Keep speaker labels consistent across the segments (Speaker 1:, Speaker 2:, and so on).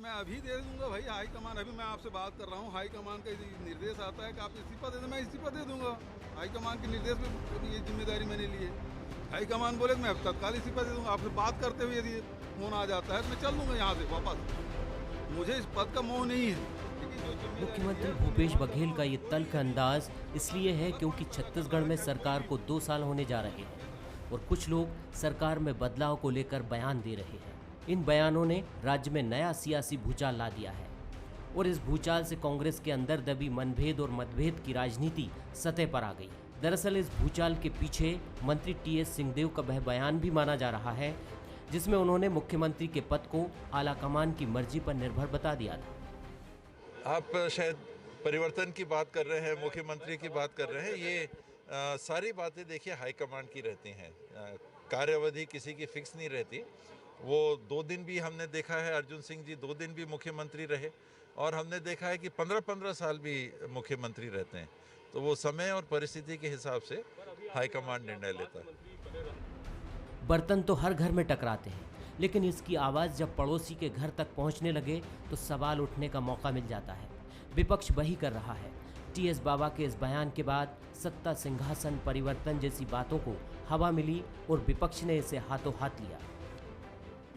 Speaker 1: मैं अभी दे दूंगा भाई। हाई कमान, अभी मैं आपसे बात कर रहा हूँ, हाई कमान का निर्देश आता है कि आप इस्तीफा दे दें, मैं इस्तीफा दे दूंगा। हाई कमान के निर्देश में ये जिम्मेदारी मैंने ली है। हाई कमान बोले मैं तत्काल इस्तीफा दे दूंगा। आपसे बात करते हुए यदि फोन आ जाता है तो मैं चल दूंगा यहाँ से वापस। मुझे इस पद का मोह नहीं है।
Speaker 2: मुख्यमंत्री भूपेश बघेल का ये तल्ख अंदाज इसलिए है क्योंकि छत्तीसगढ़ में सरकार को 2 साल होने जा रहे हैं और कुछ लोग सरकार में बदलाव को लेकर बयान दे रहे हैं। इन बयानों ने राज्य में नया सियासी भूचाल ला दिया है और इस भूचाल से कांग्रेस के अंदर दबी मनभेद और मतभेद की राजनीति सतह पर आ गई। दरअसल इस भूचाल के पीछे मंत्री टीएस सिंहदेव का वह बयान भी माना जा रहा है जिसमें उन्होंने मुख्यमंत्री के पद को आलाकमान की मर्जी पर निर्भर बता दिया था।
Speaker 3: आप शायद परिवर्तन की बात कर रहे हैं, मुख्यमंत्री की बात कर रहे हैं। ये सारी बातें देखिए हाईकमांड की रहती हैं। कार्यावधि किसी की फिक्स नहीं रहती। वो 2 दिन भी हमने देखा है, अर्जुन सिंह जी 2 दिन भी मुख्यमंत्री रहे और हमने देखा है कि 15-15 साल भी मुख्यमंत्री रहते हैं। तो वो समय और परिस्थिति के हिसाब से हाईकमांड निर्णय लेता है।
Speaker 2: बर्तन तो हर घर में टकराते हैं, लेकिन इसकी आवाज़ जब पड़ोसी के घर तक पहुंचने लगे तो सवाल उठने का मौका मिल जाता है। विपक्ष वही कर रहा है। टीएस बाबा के इस बयान के बाद सत्ता सिंहासन परिवर्तन जैसी बातों को हवा मिली और विपक्ष ने इसे हाथों हाथ लिया।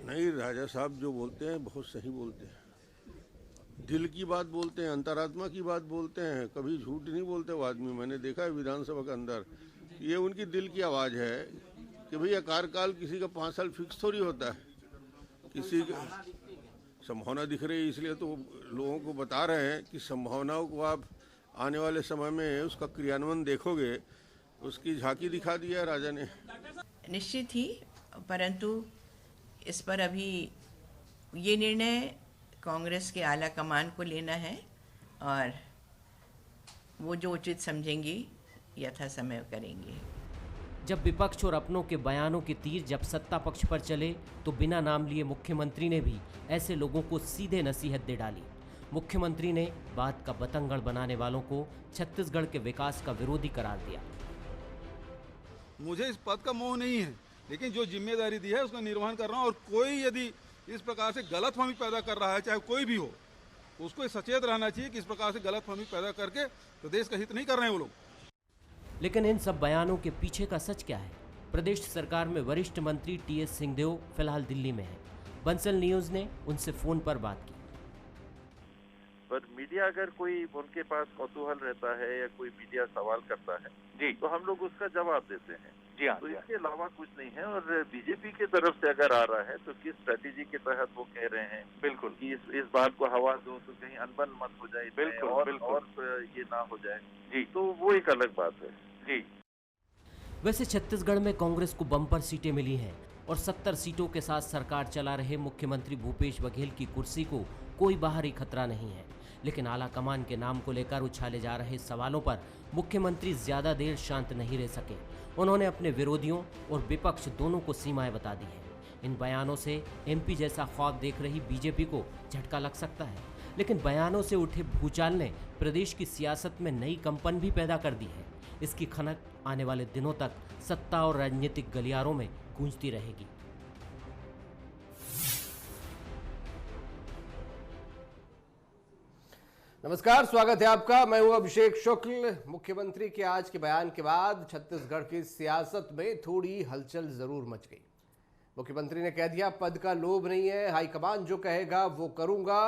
Speaker 4: नहीं, राजा साहब जो बोलते हैं बहुत सही बोलते हैं। दिल की बात बोलते हैं, अंतरात्मा की बात बोलते हैं, कभी झूठ नहीं बोलते वो आदमी। मैंने देखा है विधानसभा के अंदर, ये उनकी दिल की आवाज़ है कि भैया कार्यकाल किसी का 5 साल फिक्स थोड़ी होता है। किसी का संभावना दिख रही है, इसलिए तो लोगों को बता रहे हैं कि संभावनाओं को आप आने वाले समय में उसका क्रियान्वयन देखोगे। उसकी झांकी दिखा दिया राजा ने।
Speaker 5: निश्चित ही, परंतु इस पर अभी ये निर्णय कांग्रेस के आला कमान को लेना है और वो जो उचित समझेंगी यथा समय करेंगे।
Speaker 2: जब विपक्ष और अपनों के बयानों के तीर जब सत्ता पक्ष पर चले तो बिना नाम लिए मुख्यमंत्री ने भी ऐसे लोगों को सीधे नसीहत दे डाली। मुख्यमंत्री ने बात का बतंगड़ बनाने वालों को छत्तीसगढ़ के विकास का विरोधी करार दिया।
Speaker 1: मुझे इस पद का मोह नहीं है, लेकिन जो जिम्मेदारी दी है उसका निर्वहन कर रहा हूँ। और कोई यदि इस प्रकार से गलतफहमी पैदा कर रहा है, चाहे कोई भी हो, उसको सचेत रहना चाहिए कि इस प्रकार से गलतफहमी पैदा करके प्रदेश का हित नहीं कर रहे हैं वो लोग।
Speaker 2: लेकिन इन सब बयानों के पीछे का सच क्या है? प्रदेश सरकार में वरिष्ठ मंत्री टीएस सिंहदेव फिलहाल दिल्ली में है। बंसल न्यूज ने उनसे फोन पर बात की।
Speaker 6: पर मीडिया अगर कोई उनके पास कौतूहल रहता है या कोई मीडिया सवाल करता है जी, तो हम लोग उसका जवाब देते हैं। जी हाँ, तो इसके अलावा कुछ नहीं है। और बीजेपी की तरफ से अगर आ रहा है तो किस स्ट्रेटेजी के तहत वो कह रहे हैं, बिल्कुल कि इस बात को हवा दो तो कहीं अनबन मत हो जाए, बिल्कुल और ये ना हो जाए जी, तो वो एक अलग बात है जी।
Speaker 2: वैसे छत्तीसगढ़ में कांग्रेस को बम्पर सीटें मिली हैं और 70 सीटों के साथ सरकार चला रहे मुख्यमंत्री भूपेश बघेल की कुर्सी को कोई बाहरी खतरा नहीं है। लेकिन आला कमान के नाम को लेकर उछाले जा रहे सवालों पर मुख्यमंत्री ज्यादा देर शांत नहीं रह सके। उन्होंने अपने विरोधियों और विपक्ष दोनों को सीमाएं बता दी हैं। इन बयानों से एमपी जैसा ख्वाब देख रही बीजेपी को झटका लग सकता है, लेकिन बयानों से उठे भूचाल ने प्रदेश की सियासत में नई कंपन भी पैदा कर दी है। इसकी खनक आने वाले दिनों तक सत्ता और राजनीतिक गलियारों में गूंजती रहेगी।
Speaker 7: नमस्कार, स्वागत है आपका। मैं हूं अभिषेक शुक्ल। मुख्यमंत्री के आज के बयान के बाद छत्तीसगढ़ की सियासत में थोड़ी हलचल जरूर मच गई। मुख्यमंत्री ने कह दिया पद का लोभ नहीं है, हाईकमान जो कहेगा वो करूंगा।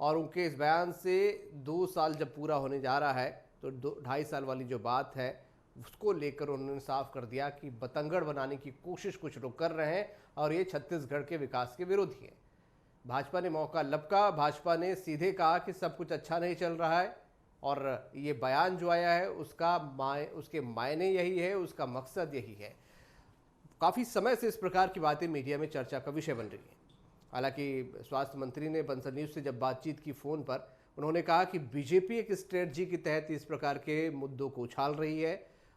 Speaker 7: और उनके इस बयान से 2 साल जब पूरा होने जा रहा है तो 2.5 साल वाली जो बात है उसको लेकर उन्होंने साफ कर दिया कि बतंगड़ बनाने की कोशिश कुछ लोग कर रहे हैं और ये छत्तीसगढ़ के विकास के विरोधी हैं। भाजपा ने मौका लपका। भाजपा ने सीधे कहा कि सब कुछ अच्छा नहीं चल रहा है और ये बयान जो आया है उसके मायने यही है, उसका मकसद यही है। काफ़ी समय से इस प्रकार की बातें मीडिया में चर्चा का विषय बन रही हैं। हालांकि स्वास्थ्य मंत्री ने बंसल न्यूज़ से जब बातचीत की फ़ोन पर, उन्होंने कहा कि बीजेपी एक स्ट्रेटजी के तहत इस प्रकार के मुद्दों को उछाल रही है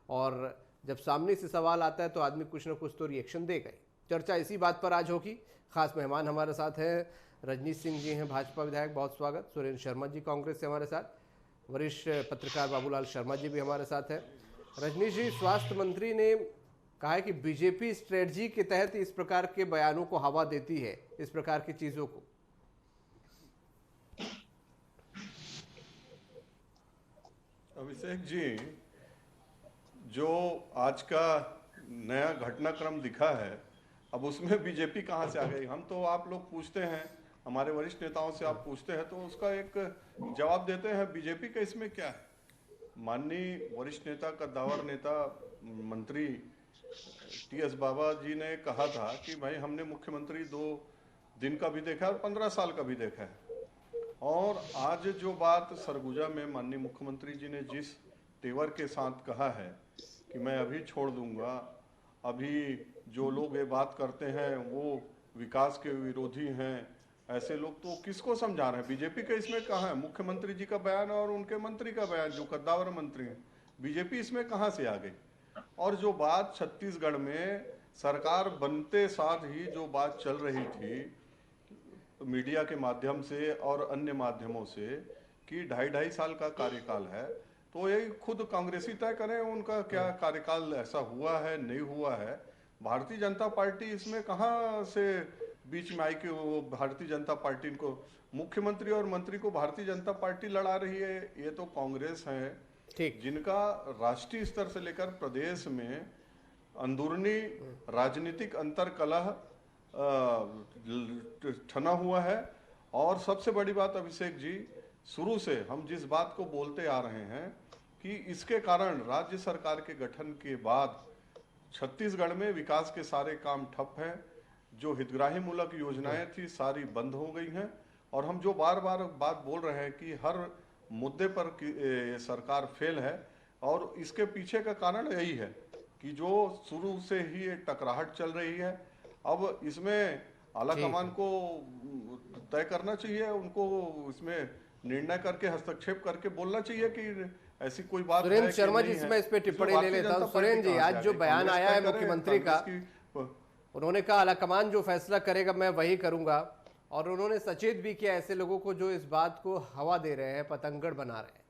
Speaker 7: और जब सामने से सवाल आता है तो आदमी कुछ ना कुछ तो रिएक्शन देगा ही। चर्चा इसी बात पर आज होगी। खास मेहमान हमारे साथ हैं रजनीश सिंह जी हैं, भाजपा विधायक, बहुत स्वागत। सुरेंद्र शर्मा जी कांग्रेस से हमारे साथ। वरिष्ठ पत्रकार बाबूलाल शर्मा जी भी हमारे साथ हैं। रजनीश जी, स्वास्थ्य मंत्री ने कहा है कि बीजेपी स्ट्रेटजी के तहत इस प्रकार के बयानों को हवा देती है, इस प्रकार की चीज़ों को।
Speaker 4: अभिषेक जी, जो आज का नया घटनाक्रम दिखा है, अब उसमें बीजेपी कहाँ से आ गई? हम तो, आप लोग पूछते हैं, हमारे वरिष्ठ नेताओं से आप पूछते हैं तो उसका एक जवाब देते हैं, बीजेपी का इसमें क्या है? माननीय वरिष्ठ नेता, कद्दावर नेता, मंत्री टीएस बाबा जी ने कहा था कि भाई हमने मुख्यमंत्री 2 दिन का भी देखा है और 15 साल का भी देखा है। और आज जो बात सरगुजा में माननीय मुख्यमंत्री जी ने जिस तेवर के साथ कहा है कि मैं अभी छोड़ दूंगा, अभी जो लोग ये बात करते हैं वो विकास के विरोधी हैं, ऐसे लोग तो किसको समझा रहे हैं? बीजेपी का इसमें कहाँ है? मुख्यमंत्री जी का बयान और उनके मंत्री का बयान, जो कद्दावर मंत्री हैं, बीजेपी इसमें कहाँ से आ गई? और जो बात छत्तीसगढ़ में सरकार बनते साथ ही जो बात चल रही थी मीडिया के माध्यम से और अन्य माध्यमों से कि 2.5 साल का कार्यकाल है, तो ये खुद कांग्रेसी तय करें उनका क्या कार्यकाल ऐसा हुआ है, नहीं हुआ है। भारतीय जनता पार्टी इसमें कहाँ से बीच में आई कि वो भारतीय जनता पार्टी को, मुख्यमंत्री और मंत्री को भारतीय जनता पार्टी लड़ा रही है? ये तो कांग्रेस है, ठीक, जिनका राष्ट्रीय स्तर से लेकर प्रदेश में अंदरूनी राजनीतिक अंतर्कलह ठना हुआ है। और सबसे बड़ी बात अभिषेक जी, शुरू से हम जिस बात को बोलते आ रहे हैं कि इसके कारण राज्य सरकार के गठन के बाद छत्तीसगढ़ में विकास के सारे काम ठप हैं, जो हितग्राही मूलक योजनाएं थी सारी बंद हो गई हैं। और हम जो बार बार बात बोल रहे हैं कि हर मुद्दे पर सरकार फेल है, और इसके पीछे का कारण यही है कि जो शुरू से ही टकराहट चल रही है। अब इसमें आला कमान को तय करना चाहिए, उनको इसमें निर्णय करके हस्तक्षेप करके बोलना चाहिए कि ऐसी कोई बात है।
Speaker 7: सुरेंद्र शर्मा जी, इसमें इस पे टिप्पणी ले लेता हूँ। सुरेंद्र जी, आज जो बयान आया है मुख्यमंत्री का, उन्होंने कहा आलाकमान जो फैसला करेगा मैं वही करूंगा, और उन्होंने सचेत भी किया ऐसे लोगों को जो इस बात को हवा दे रहे हैं, पतंगड़ बना रहे हैं।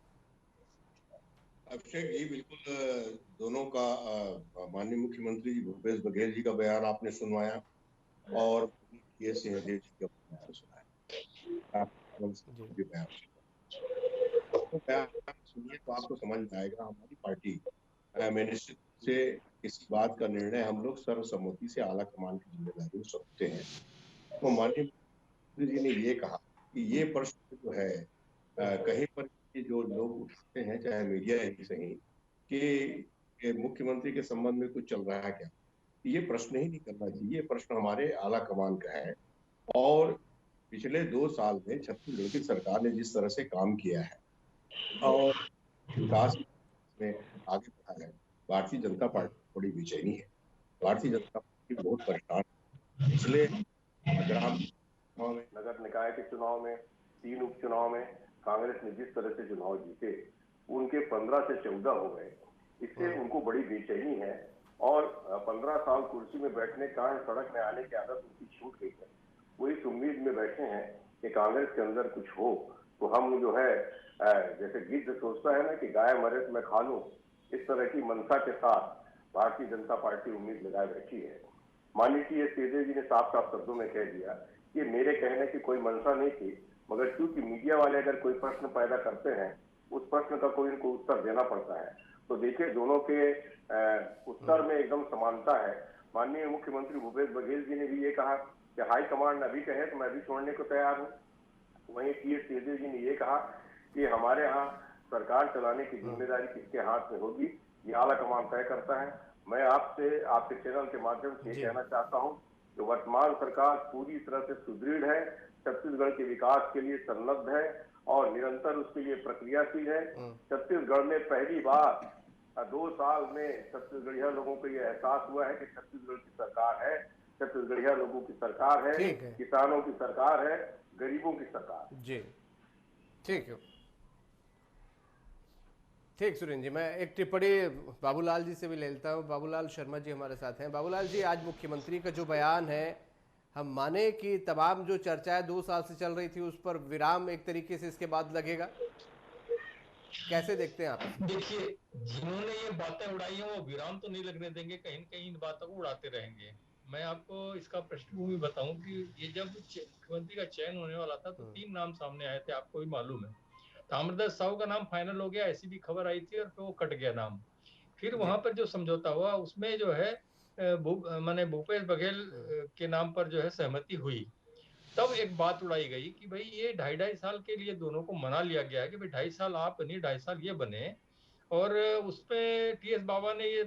Speaker 8: अभिषेक जी, बिल्कुल दोनों का, माननीय मुख्यमंत्री जी भूपेश बघेल जी का बयान आपने सुनवाया और ये सिंहदेव जी का बयान सुनाया। बयान सुनिए तो आपको समझ में आएगा। हमारी पार्टी में निश्चित से इस बात का निर्णय हम लोग सर्वसम्मति से आला कमान की जिम्मेदारी सौंपते हैं। तो माननीय मुख्यमंत्री जी ने ये कहा कि ये प्रश्न जो है कहीं पर जो लोग उठाते हैं, चाहे मीडिया ही सही, कि मुख्यमंत्री के संबंध में कुछ चल रहा है क्या, ये प्रश्न ही नहीं करना चाहिए। ये प्रश्न हमारे आला कमान का है। और पिछले 2 साल में छत्तीसगढ़ की सरकार ने जिस तरह से काम किया है और विकास में आगे बढ़ा है, भारतीय जनता पार्टी बड़ी बेचैनी है। भारतीय जनता पार्टी बहुत परेशान है। पिछले ग्राम चुनाव में, नगर निकाय के चुनाव में, 3 उपचुनाव में कांग्रेस ने जिस तरह से चुनाव जीते, उनके 15 से 14 हो गए। इससे उनको बड़ी बेचैनी है और 15 साल कुर्सी में बैठने का सड़क में आने की आदत उनकी छूट गई है। वो इस उम्मीद में बैठे हैं कि कांग्रेस के अंदर कुछ हो तो हम जो है, जैसे गिद्ध सोचता है ना कि गाय मरे तो मैं खा लूं, इस तरह की मंशा के साथ भारतीय जनता पार्टी उम्मीद लगाए बैठी है। माननीय सिंहदेव जी ने साफ साफ शब्दों में कह दिया कि मेरे कहने की कोई मंशा नहीं थी, मगर क्योंकि मीडिया वाले अगर कोई प्रश्न पैदा करते हैं, उस प्रश्न का कोई इनको उत्तर देना पड़ता है। तो देखिए, दोनों के उत्तर में एकदम समानता है। माननीय मुख्यमंत्री भूपेश बघेल जी ने भी ये कहा कि हाई कमांड अभी कहे तो मैं भी छोड़ने को तैयार हूँ। वहीं टीएस सिंहदेव जी ने ये कहा कि हमारे यहाँ सरकार चलाने की जिम्मेदारी किसके हाथ में होगी, ये आला कमान तय करता है। मैं आपसे, आपके चैनल के माध्यम से कहना चाहता हूँ कि वर्तमान सरकार पूरी तरह से सुदृढ़ है, छत्तीसगढ़ के विकास के लिए संलग्न है और निरंतर उसके लिए प्रक्रियाशील है। छत्तीसगढ़ में पहली बार 2 साल में छत्तीसगढ़िया लोगों को यह एहसास हुआ है कि छत्तीसगढ़ की सरकार है, छत्तीसगढ़िया लोगों की सरकार है, किसानों की सरकार है, गरीबों की सरकार।
Speaker 7: जी ठीक है, ठीक सुरेंद्र जी, मैं एक टिप्पणी बाबूलाल जी से भी ले लेता हूँ। बाबूलाल शर्मा जी हमारे साथ हैं। बाबूलाल जी, आज मुख्यमंत्री का जो बयान है, हम माने कि तमाम जो चर्चाएं 2 साल से चल रही थी उस पर विराम एक तरीके से इसके बाद लगेगा, कैसे देखते हैं आप?
Speaker 9: देखिए, जिन्होंने ये बातें उड़ाई हैं वो विराम तो नहीं लगने देंगे, कहीं न कहीं इन बातों को उड़ाते रहेंगे। मैं आपको इसका पृष्ठभूमि बताऊं कि ये जब मुख्यमंत्री का चयन होने वाला था तो 3 नाम सामने आए थे, आपको भी मालूम है। ताम्रध्वज साहू का नाम फाइनल हो गया, ऐसी भी खबर आई थी और फिर वो कट गया नाम। फिर वहां पर जो समझौता हुआ उसमें जो है माने भूपेश बघेल के नाम पर जो है सहमति हुई। तब एक बात उड़ाई गई कि भाई ये 2.5 साल के लिए दोनों को मना लिया गया है कि भाई 2.5 साल आप बने, 2.5 साल ये बने। और उसमें टीएस बाबा ने ये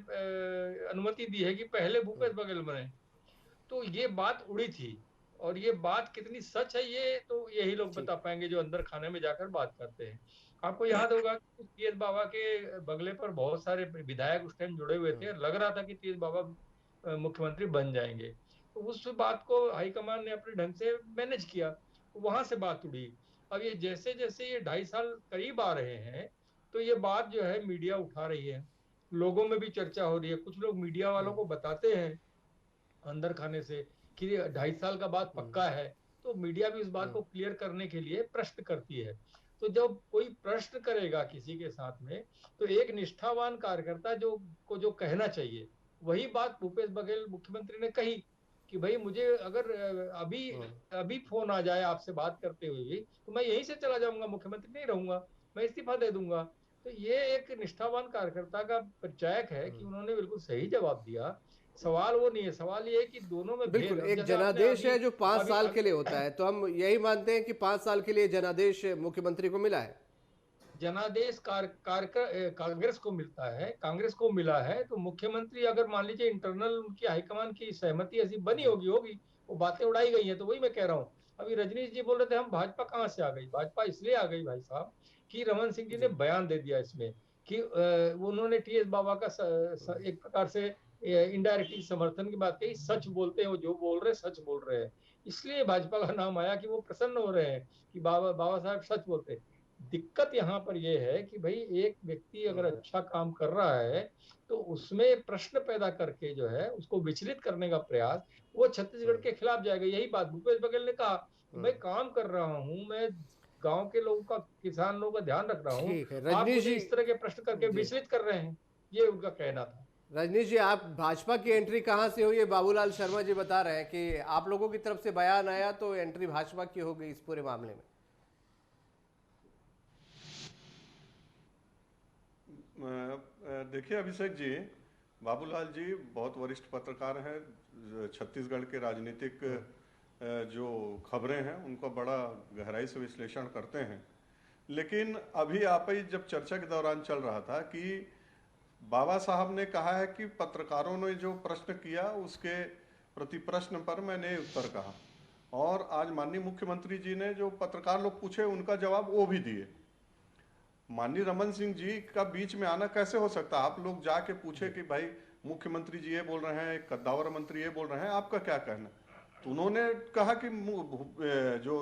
Speaker 9: अनुमति दी है कि पहले भूपेश बघेल बने। तो ये बात उड़ी थी, और ये बात कितनी सच है ये तो यही लोग बता पाएंगे जो अंदर खाने में जाकर बात करते हैं। आपको याद होगा कि टीएस बाबा के बगले पर बहुत सारे विधायक उस टाइम जुड़े हुए थे, लग रहा था कि टीएस बाबा मुख्यमंत्री बन जाएंगे। तो उस बात को हाईकमान ने अपने ढंग से मैनेज किया, वहां से बात उड़ी। अब ये जैसे जैसे ये 2.5 साल करीब आ रहे हैं तो ये बात जो है मीडिया उठा रही है, लोगों में भी चर्चा हो रही है। कुछ लोग मीडिया वालों को बताते हैं अंदर खाने से कि 2.5 साल का बात पक्का है, तो मीडिया भी इस बात को क्लियर करने के लिए प्रश्न करती है। तो जब कोई प्रश्न करेगा किसी के साथ में, तो एक निष्ठावान कार्यकर्ता जो कहना चाहिए, वही बात भूपेश बघेल मुख्यमंत्री ने कही कि भाई मुझे अगर अभी फोन आ जाए आपसे बात करते हुए तो मैं यहीं से चला जाऊंगा, मुख्यमंत्री नहीं रहूंगा, मैं इस्तीफा दे दूंगा। तो ये एक निष्ठावान कार्यकर्ता का परिचायक है कि उन्होंने बिल्कुल सही जवाब दिया। सवाल वो नहीं है, सवाल ये है कि दोनों में
Speaker 7: बिल्कुल एक जनादेश है जो 5 साल के लिए होता है, तो हम यही मानते हैं कि 5 साल के लिए जनादेश मुख्यमंत्री को मिला है।
Speaker 9: जनादेश कांग्रेस को मिलता है, कांग्रेस को मिला है। तो मुख्यमंत्री अगर मान लीजिए इंटरनल उनकी हाईकमान की सहमति ऐसी बनी होगी वो बातें उड़ाई गई हैं। तो वही मैं कह रहा हूँ, अभी रजनीश जी बोल रहे थे हम भाजपा कहाँ से आ गई। भाजपा इसलिए आ गई भाई साहब कि रमन सिंह जी ने बयान दे दिया इसमें कि उन्होंने टीएस बाबा का एक प्रकार से इनडायरेक्टली समर्थन की बात कही। सच बोलते हैं, वो जो बोल रहे सच बोल रहे हैं, इसलिए भाजपा का नाम आया कि वो प्रसन्न हो रहे हैं कि बाबा साहब सच बोलते हैं। दिक्कत यहाँ पर यह है कि भाई एक व्यक्ति अगर अच्छा काम कर रहा है तो उसमें प्रश्न पैदा करके जो है उसको विचलित करने का प्रयास, वो छत्तीसगढ़ के खिलाफ जाएगा। यही बात भूपेश बघेल ने कहा कि मैं काम कर रहा हूँ, मैं गांव के लोगों का, किसान लोगों का ध्यान रख रहा हूँ, आप मुझे इस तरह के प्रश्न करके विचलित कर रहे हैं, ये उनका कहना था।
Speaker 7: रजनीश जी, आप भाजपा की एंट्री कहां से हुई है? बाबूलाल शर्मा जी बता रहे हैं कि आप लोगों की तरफ से बयान आया तो एंट्री भाजपा की हो गई इस पूरे मामले में।
Speaker 4: देखिए अभिषेक जी, बाबूलाल जी बहुत वरिष्ठ पत्रकार हैं, छत्तीसगढ़ के राजनीतिक जो खबरें हैं उनको बड़ा गहराई से विश्लेषण करते हैं। लेकिन अभी आप ही जब चर्चा के दौरान चल रहा था कि बाबा साहब ने कहा है कि पत्रकारों ने जो प्रश्न किया उसके प्रति प्रश्न पर मैंने उत्तर कहा, और आज माननीय मुख्यमंत्री जी ने जो पत्रकार लोग पूछे उनका जवाब वो भी दिए। माननीय रमन सिंह जी का बीच में आना कैसे हो सकता है? आप लोग जाके पूछे कि भाई मुख्यमंत्री जी ये बोल रहे हैं, कद्दावर मंत्री ये बोल रहे हैं, आपका क्या कहना? तो उन्होंने कहा कि जो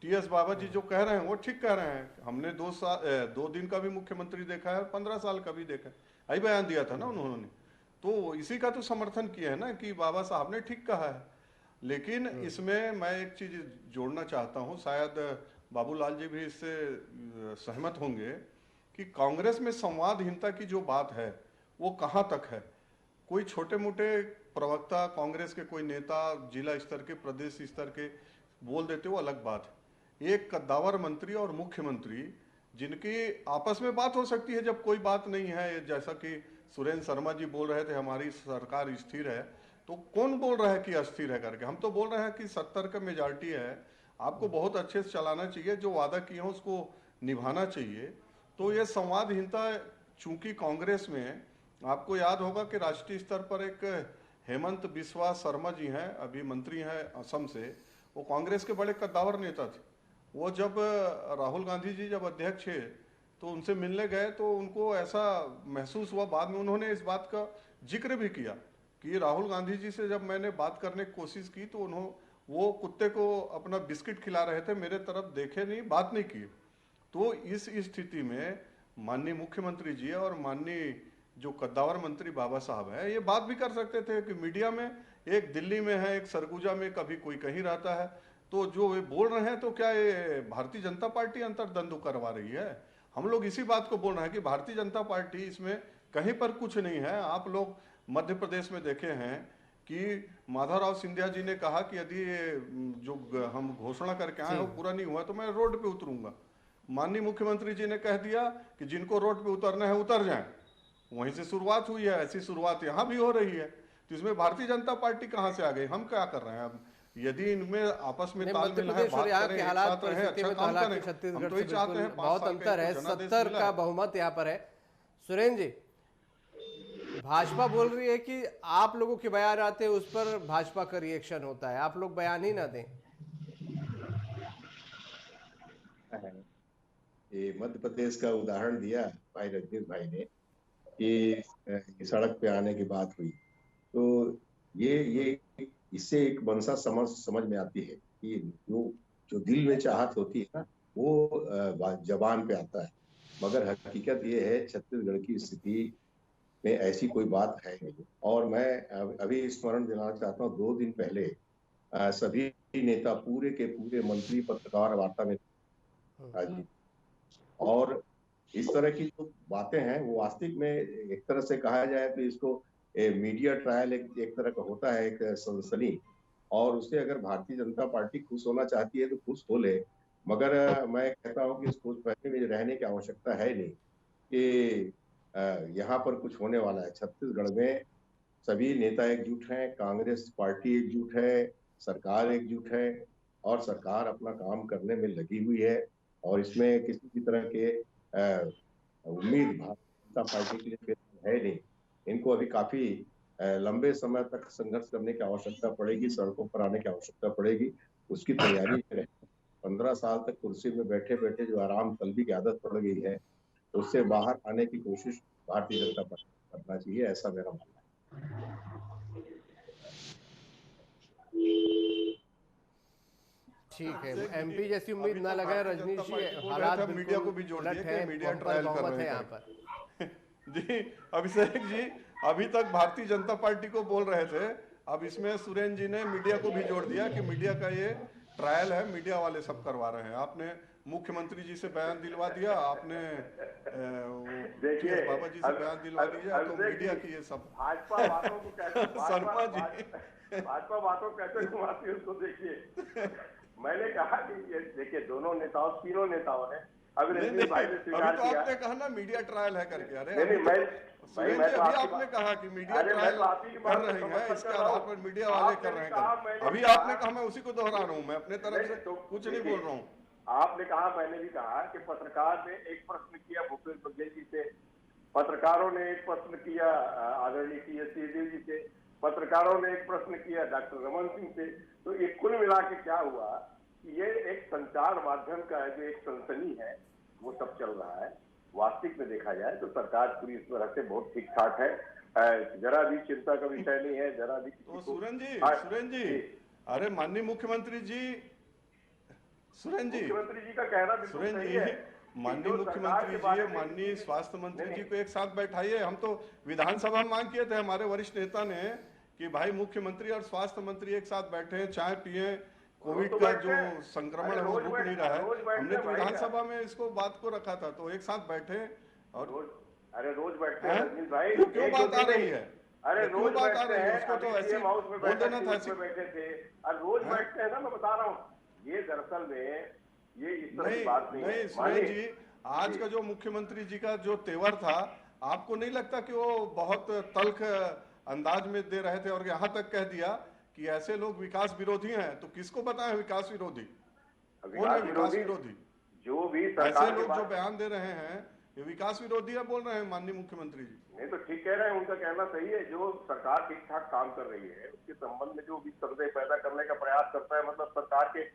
Speaker 4: टीएस बाबा जी जो कह रहे हैं वो ठीक कह रहे हैं, हमने 2 दिन का भी मुख्यमंत्री देखा है और 15 साल का भी देखा है, यही बयान दिया था ना उन्होंने। तो इसी का तो समर्थन किया है ना कि बाबा साहब ने ठीक कहा है। लेकिन इसमें मैं एक चीज जोड़ना चाहता हूँ, शायद बाबूलाल जी भी इससे सहमत होंगे कि कांग्रेस में संवादहीनता की जो बात है वो कहाँ तक है। कोई छोटे मोटे प्रवक्ता, कांग्रेस के कोई नेता जिला स्तर के, प्रदेश स्तर के बोल देते वो अलग बात है। एक कद्दावर मंत्री और मुख्यमंत्री जिनकी आपस में बात हो सकती है जब कोई बात नहीं है, जैसा कि सुरेंद्र शर्मा जी बोल रहे थे हमारी सरकार स्थिर है, तो कौन बोल रहा है कि अस्थिर है करके? हम तो बोल रहे हैं कि 70 का मेजॉरिटी है, आपको बहुत अच्छे से चलाना चाहिए, जो वादा किए हैं उसको निभाना चाहिए। तो ये संवादहीनता चूंकि कांग्रेस में, आपको याद होगा कि राष्ट्रीय स्तर पर एक हेमंत बिस्वा शर्मा जी हैं, अभी मंत्री हैं असम से, वो कांग्रेस के बड़े कद्दावर नेता थे। वो जब राहुल गांधी जी जब अध्यक्ष थे तो उनसे मिलने गए तो उनको ऐसा महसूस हुआ, बाद में उन्होंने इस बात का जिक्र भी किया कि राहुल गांधी जी से जब मैंने बात करने की कोशिश की तो वो कुत्ते को अपना बिस्किट खिला रहे थे, मेरे तरफ देखे नहीं, बात नहीं की। तो इस स्थिति में माननीय मुख्यमंत्री जी और माननीय जो कद्दावर मंत्री बाबा साहब है ये बात भी कर सकते थे कि मीडिया में, एक दिल्ली में है, एक सरगुजा में, कभी कोई कहीं रहता है, तो जो ये बोल रहे हैं तो क्या ये भारतीय जनता पार्टी अंतर्द्वंद करवा रही है? हम लोग इसी बात को बोल रहे हैं कि भारतीय जनता पार्टी इसमें कहीं पर कुछ नहीं है। आप लोग मध्य प्रदेश में देखे हैं कि माधवराव सिंधिया जी ने कहा कि यदि जो हम घोषणा करके आए वो पूरा नहीं हुआ तो मैं रोड पे उतरूंगा।
Speaker 10: माननीय मुख्यमंत्री जी ने कह दिया कि जिनको रोड पे उतरना है उतर जाएं। वहीं से शुरुआत हुई है, ऐसी शुरुआत यहाँ भी हो रही है। तो इसमें भारतीय जनता पार्टी कहाँ से आ गई? हम क्या कर रहे हैं? अब यदि इनमें आपस में तालमेल है, बात करें, एक साथ रहें, अच्छा काम करें, हम तो ही चाहते हैं।
Speaker 7: बहुत अंतर है, 70 का बहुमत यहाँ पर है। सुरेंद्र जी, भाजपा बोल रही है कि आप लोगों के बयान आते हैं उस पर भाजपा का रिएक्शन होता है, आप लोग बयान ही ना दें।
Speaker 8: ये मध्य प्रदेश का उदाहरण दिया भाई रजनीश भाई ने कि सड़क पे आने की बात हुई, तो ये इससे एक मनसा समझ में आती है कि जो दिल में चाहत होती है ना, वो जबान पे आता है, मगर हकीकत ये है छत्तीसगढ़ की स्थिति में ऐसी कोई बात है नहीं। और मैं अभी स्मरण दिलाना चाहता हूँ, 2 दिन पहले सभी नेता पूरे के पूरे मंत्री पत्रकार वार्ता में, और इस तरह की जो बातें हैं वो वास्तविक में एक तरह से कहा जाए तो इसको मीडिया ट्रायल एक तरह का होता है, एक सनसनी, और उससे अगर भारतीय जनता पार्टी खुश होना चाहती है तो खुश हो ले, मगर मैं कहता हूं कि इस खुश में रहने की आवश्यकता है नहीं कि यहाँ पर कुछ होने वाला है। छत्तीसगढ़ में सभी नेता एकजुट हैं, कांग्रेस पार्टी एकजुट है, सरकार एकजुट है, और सरकार अपना काम करने में लगी हुई है, और इसमें किसी भी तरह के उम्मीद भारतीय जनता पार्टी के लिए है नहीं। इनको अभी काफी लंबे समय तक संघर्ष करने की आवश्यकता पड़ेगी, सड़कों पर आने की आवश्यकता पड़ेगी, उसकी तैयारी है। 15 साल तक कुर्सी में बैठे बैठे जो आराम तलबी की आदत पड़ गई है, उससे बाहर आने की कोशिश भारतीय जनता पार्टी करना चाहिए, ऐसा मेरा मानना है।
Speaker 7: ठीक है, एमपी जैसी उम्मीद ना लगाए रजनीश जी, हालात
Speaker 10: मीडिया को भी जोड़ दिया कि मीडिया ट्रायल कर रहे हैं यहाँ पर। जी अभिषेक जी, अभी तक भारतीय जनता पार्टी को बोल रहे थे, अब इसमें सुरेंद्र जी ने मीडिया को भी जोड़ दिया कि मीडिया का ये ट्रायल है, मीडिया वाले सब करवा रहे हैं। आपने मुख्यमंत्री जी से बयान दिलवा दिया, आपने बाबा जी से बयान दिलवा दिया, तो मीडिया की ये सब
Speaker 11: भाजपा बातों को कैसे
Speaker 10: शर्मा जी
Speaker 11: भाजपा बातों कैसे घुमाती है उसको देखिए। मैंने कहा कि ये देखिए दोनों नेताओं, तीनों नेताओं ने अभी भाई ने स्वीकार किया।
Speaker 10: आपने कहा ना मीडिया ट्रायल है करके। अरे
Speaker 11: नहीं,
Speaker 10: अभी आपने कहा कि मीडिया ट्रायल कर रहे हैं, इसके आधार पर मीडिया वाले कर रहे हैं। अभी आपने कहा, मैं उसी को दोहरा रहा हूँ, मैं अपने तरफ से कुछ नहीं बोल रहा हूँ।
Speaker 11: आपने कहा, मैंने भी कहा कि पत्रकार ने एक प्रश्न किया भूपेश बघेल जी से, पत्रकारों ने एक प्रश्न किया आदरणीय सिंहदेव जी से, पत्रकारों ने एक प्रश्न किया डॉक्टर रमन सिंह से। तो ये कुल मिला के क्या हुआ कि ये एक संचार माध्यम का जो एक सनसनी है वो सब चल रहा है। वास्तविक में देखा जाए तो सरकार पूरी इस तरह से बहुत ठीक ठाक है, जरा भी चिंता का विषय नहीं है, जरा भी।
Speaker 10: तो सुरेंद्र जी, अरे माननीय मुख्यमंत्री जी,
Speaker 11: मुख्यमंत्री जी का कहना बिल्कुल सही है।
Speaker 10: माननीय मुख्यमंत्री जी, माननीय स्वास्थ्य मंत्री जी को एक साथ बैठाइए। हम तो विधानसभा में मांग किए थे, हमारे वरिष्ठ नेता ने, कि भाई मुख्यमंत्री और स्वास्थ्य मंत्री एक साथ बैठे, चाय पिए, कोविड का जो संक्रमण है वो रुक नहीं रहा है। हमने तो विधानसभा में इसको बात को रखा था, तो एक साथ बैठे और
Speaker 11: अरे रोज बैठते हैं भाई,
Speaker 10: तो क्यों बात आ रही है?
Speaker 11: अरे रोज
Speaker 10: बात आ रही है, उसको तो ऐसे
Speaker 11: हाउस में
Speaker 10: बोल देना था। ऐसे
Speaker 11: बैठे थे और रोज बैठते हैं ना, मैं बता रहा हूँ। ये दरअसल में ये इस तरह की बात नहीं है।
Speaker 10: सुरेंद्र जी, आज का जो मुख्यमंत्री जी का जो तेवर था, आपको नहीं लगता कि वो बहुत तल्ख अंदाज में दे रहे थे, और यहाँ तक कह दिया कि ऐसे लोग विकास विरोधी हैं? तो किसको बताएं विकास विरोधी? कौन है विकास विरोधी?
Speaker 11: जो भी
Speaker 10: ऐसे लोग जो बयान दे रहे हैं ये विकास विरोधी है बोल रहे हैं माननीय मुख्यमंत्री जी।
Speaker 11: नहीं तो ठीक कह रहे हैं, उनका कहना सही है। जो सरकार ठीक ठाक काम कर रही है उसके संबंध में जो भी संदेह पैदा करने का प्रयास करता है, मतलब सरकार के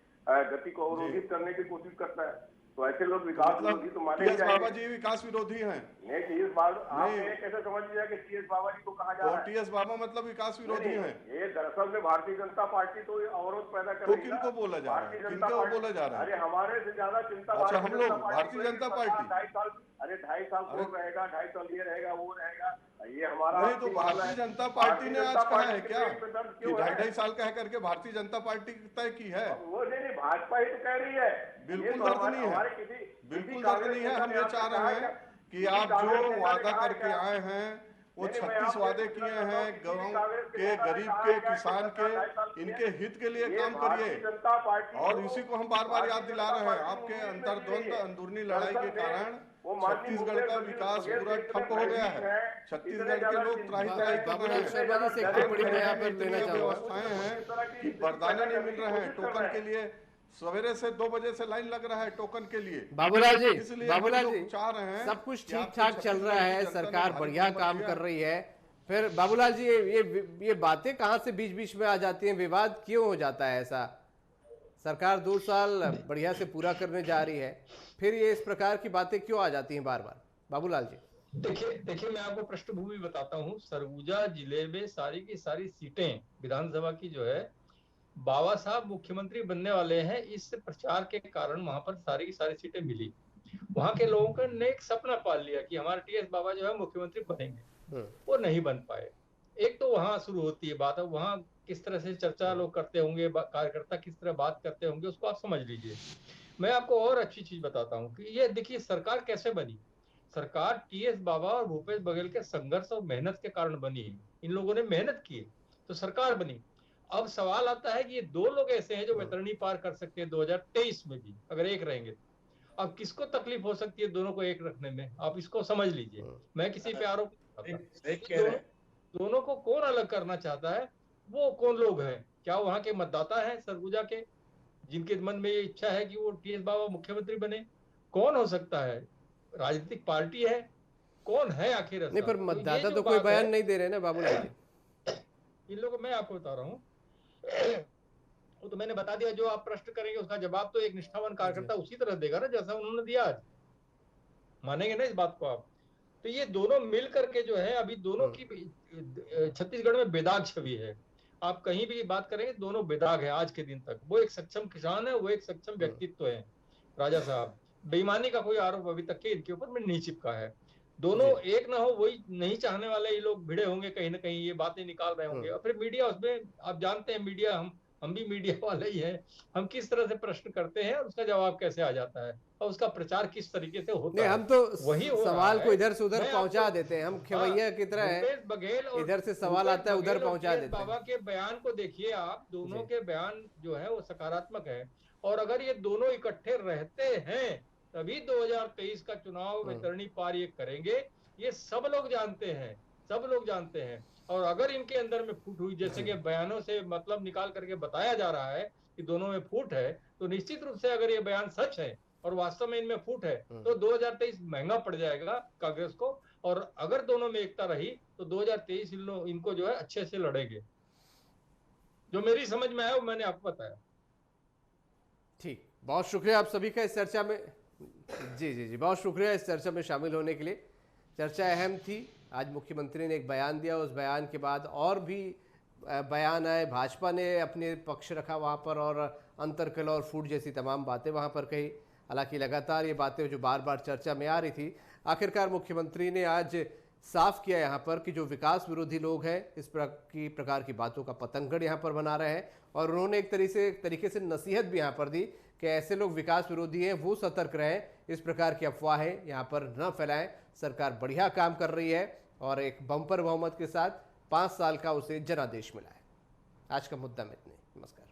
Speaker 11: गति को अवरोधित करने की कोशिश करता है, तो ऐसे लोग विकास विरोधी तो माने जाएंगे।
Speaker 10: बाबा जी विकास विरोधी हैं?
Speaker 11: नहीं, टीएस बाबा, आप कैसे समझ लीजिए कि टीएस बाबा जी को कहा जा रहा है?
Speaker 10: टीएस बाबा मतलब विकास विरोधी हैं?
Speaker 11: ये दरअसल में भारतीय जनता पार्टी तो अवरोध पैदा कर रही है।
Speaker 10: तो किनको बोला जा रहा है? किनको बोला जा रहा है?
Speaker 11: अरे हमारे से ज्यादा चिंता
Speaker 10: हम लोग भारतीय जनता पार्टी
Speaker 11: 2.5 साल, अरे 2.5 साल वो रहेगा, 2.5 साल ये रहेगा, वो रहेगा, ये हमारा
Speaker 10: नहीं। तो भारतीय जनता पार्टी ने आज कहा है क्या कि 2.5 साल कह करके भारतीय जनता पार्टी तय की है?
Speaker 11: वो नहीं, भाजपा ही तो कह रही है।
Speaker 10: बिल्कुल दर्द नहीं है, बिल्कुल दर्द नहीं है। हम ये चाह रहे हैं कि आप जो वादा करके आए हैं वो 36 वादे किए हैं गाँव के, गरीब के, किसान के, इनके हित के लिए काम करिए। और इसी को हम बार बार याद दिला रहे हैं। आपके अंतर्द्वंद, अंदरूनी लड़ाई के कारण छत्तीसगढ़ का विकास पूरा ठप हो गया है। छत्तीसगढ़ के लोग त्राही त्राही कर रहे हैं। व्यवस्थाएं हैं कि बरदाने नहीं मिल रहे हैं टोकन के लिए। सवेरे से 2 बजे से लाइन लग रहा है टोकन के लिए।
Speaker 7: बाबूलाल जी,
Speaker 10: चाह रहे हैं
Speaker 7: सब कुछ ठीक ठाक चल रहा है, सरकार बढ़िया काम कर रही है, फिर बाबूलाल जी ये बातें कहाँ से बीच बीच में आ जाती हैं? विवाद क्यों हो जाता है ऐसा? सरकार 2 साल बढ़िया से पूरा करने जा रही है, फिर ये इस प्रकार की बातें क्यों आ जाती हैं बार बार? बाबूलाल जी
Speaker 9: देखिए मैं आपको पृष्ठभूमि बताता हूँ। सरगुजा जिले में सारी की सारी सीटें विधानसभा की जो है बाबा साहब मुख्यमंत्री बनने वाले हैं, इस प्रचार के कारण वहां पर सारी की सारी सीटें मिली। वहां के लोगों ने एक सपना पाल लिया कि हमारे टीएस बाबा जो है मुख्यमंत्री बनेंगे, वो नहीं बन पाए। एक तो वहां शुरू होती है बात, वहां किस तरह से चर्चा लोग करते होंगे, कार्यकर्ता किस तरह बात करते होंगे, उसको आप समझ लीजिए। मैं आपको और अच्छी चीज बताता हूँ कि ये देखिए सरकार कैसे बनी। सरकार टीएस बाबा और भूपेश बघेल के संघर्ष और मेहनत के कारण बनी है। इन लोगों ने मेहनत की तो सरकार बनी। अब सवाल आता है कि ये 2 लोग ऐसे हैं जो वैतरणी पार कर सकते हैं 2023 में भी, अगर एक रहेंगे। अब किसको तकलीफ हो सकती है दोनों को एक रखने में, आप इसको समझ लीजिए। मैं किसी पे आरोप दोनों को कौन अलग करना चाहता है, वो कौन लोग हैं? क्या वहां के मतदाता हैं सरगुजा के, जिनके मन में ये इच्छा है कि वो टीएस बाबा मुख्यमंत्री बने? कौन हो सकता है? राजनीतिक पार्टी है, कौन है आखिर?
Speaker 7: नहीं, पर मतदाता तो कोई बयान नहीं दे रहे ना बाबूलाल जी।
Speaker 9: इन लोगों, मैं आपको बता रहा हूँ, वो तो मैंने बता दिया। जो आप प्रश्न करेंगे उसका जवाब तो एक निष्ठावान कार्यकर्ता उसी तरह देगा ना जैसा उन्होंने दिया आज। मानेंगे ना इस बात को आप? तो ये दोनों मिल करके जो है, अभी दोनों की छत्तीसगढ़ में बेदाग छवि है। आप कहीं भी बात करेंगे दोनों बेदाग है आज के दिन तक। वो एक सक्षम किसान है, वो एक सक्षम व्यक्तित्व है राजा साहब। बेईमानी का कोई आरोप अभी तक के इनके ऊपर में नहीं चिपका है। दोनों एक ना हो, वही नहीं चाहने वाले ये लोग भिड़े होंगे, कहीं ना कहीं ये बातें निकाल रहे होंगे। और फिर मीडिया उसमें, आप जानते हैं मीडिया, हम भी मीडिया वाले ही हैं, हम किस तरह से प्रश्न करते हैं और उसका जवाब कैसे आ जाता है और उसका प्रचार किस तरीके से होता है।
Speaker 7: हम तो
Speaker 9: वही
Speaker 7: सवाल को इधर से उधर पहुंचा देते हैं, हम खेवैया की तरह है, इधर से सवाल आता है उधर पहुंचा देते हैं।
Speaker 9: बाबा के बयान को देखिए आप, दोनों के बयान जो है वो सकारात्मक है। और अगर ये दोनों इकट्ठे रहते हैं तभी 2023 का चुनाव वैतरणी पार ये करेंगे, ये सब लोग जानते हैं, सब लोग जानते हैं। और अगर इनके अंदर में फूट हुई, जैसे कि बयानों से मतलब निकाल करके बताया जा रहा है कि दोनों में फूट है, तो निश्चित रूप से अगर ये बयान सच है और वास्तव में इनमें फूट है तो 2023 महंगा पड़ जाएगा कांग्रेस को। और अगर दोनों में एकता रही तो 2023 इनको जो है अच्छे से लड़ेंगे। जो मेरी समझ में आया वो मैंने आपको बताया।
Speaker 7: ठीक, बहुत शुक्रिया आप सभी का इस चर्चा में। जी, बहुत शुक्रिया इस चर्चा में शामिल होने के लिए। चर्चा अहम थी। आज मुख्यमंत्री ने एक बयान दिया, उस बयान के बाद और भी बयान आए, भाजपा ने अपने पक्ष रखा वहाँ पर, और अंतरकलह और फूट जैसी तमाम बातें वहाँ पर कही। हालांकि लगातार ये बातें जो बार बार चर्चा में आ रही थी, आखिरकार मुख्यमंत्री ने आज साफ किया यहाँ पर कि जो विकास विरोधी लोग हैं इस प्रकार की बातों का पतंगड़ यहाँ पर बना रहे हैं। और उन्होंने एक तरीके से नसीहत भी यहाँ पर दी कि ऐसे लोग विकास विरोधी हैं, वो सतर्क रहें, इस प्रकार की अफवाहें यहाँ पर न फैलाएं। सरकार बढ़िया काम कर रही है और एक बम्पर बहुमत के साथ 5 साल का उसे जनादेश मिला है। आज का मुद्दा में इतने। नमस्कार।